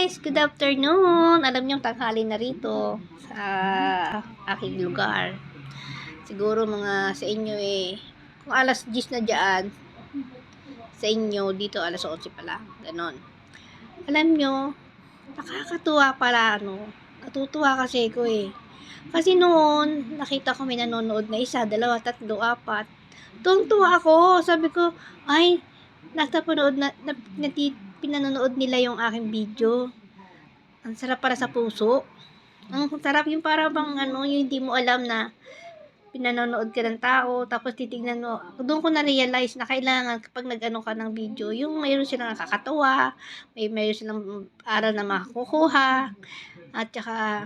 guys! Good afternoon! Alam niyo, tanghali na rito sa aking lugar. Siguro mga sa inyo kung alas 10 na dyan, sa inyo dito alas 11 pa lang. Ganon. Alam niyo, nakakatuwa pala Natutuwa kasi ko Kasi noon, nakita ko may nanonood na 1, 2, 3, 4. Tuwang-tuwa ako. Sabi ko, ay, pinanonood nila yung aking video. Ang sarap para sa puso. Ang sarap yung para bang yung hindi mo alam na pinanonood ka ng tao, tapos titignan mo. Doon ko na-realize na kailangan kapag nag-ano ka ng video, yung mayroon silang nakakatawa, mayroon silang aral na makukuha, at saka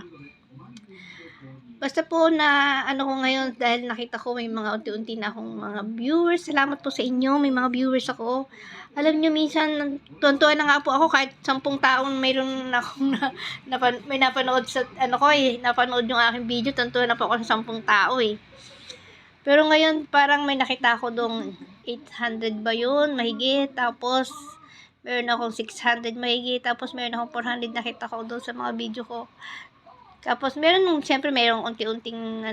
basta po na ko ngayon dahil nakita ko may mga unti-unti na akong mga viewers. Salamat po sa inyo, may mga viewers ako. Alam nyo, minsan tuwan-tuwa na nga po ako kahit 10 taong mayroon akong may napanood sa napanood yung aking video. Tuwan-tuwa na po ako sa 10 tao Pero ngayon parang may nakita ako dong 800 ba yun, mahigit. Tapos meron akong 600 mahigit. Tapos meron akong 400 nakita ko doon sa mga video ko. Tapos siyempre merong unti-unting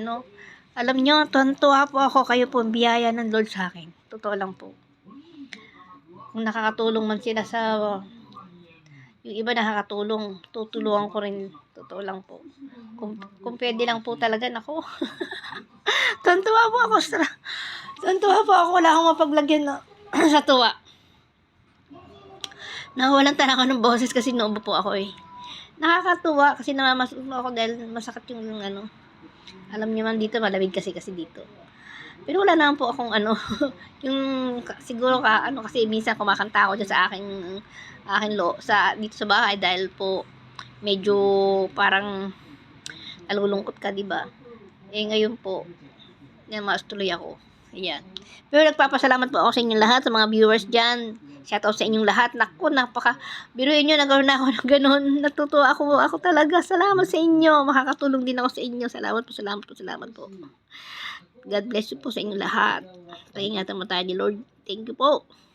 alam nyo, tuwa po ako, kayo po, biyaya ng Lord sa akin. Totoo lang po. Kung nakakatulong man sila yung iba nakakatulong, tutulungan ko rin. Totoo lang po. Kung pwede lang po talaga, nako. Tuwa po ako. Tuwa po ako, wala akong mapaglagyan sa tuwa. Nawalan talaga ng boses kasi noob po ako Nakakatuwa kasi namamasuko ako dahil masakit yung alam niyo man dito, malamig kasi dito. Pero wala naman po akong yung siguro kasi minsan kumakanta ako dyan sa dito sa bahay dahil po medyo parang nalulungkot ka, diba? Ngayon po, mas tuloy ako. Ayan. Pero nagpapasalamat po ako sa inyong lahat, sa mga viewers dyan. Shoutout sa inyong lahat. Naku, biruin nyo, nagkaroon na ako ng ganun. Natutuwa ako talaga. Salamat sa inyo. Makakatulong din ako sa inyo. Salamat po. God bless you po sa inyong lahat. Pag-ingatan mo tayo ni Lord. Thank you po.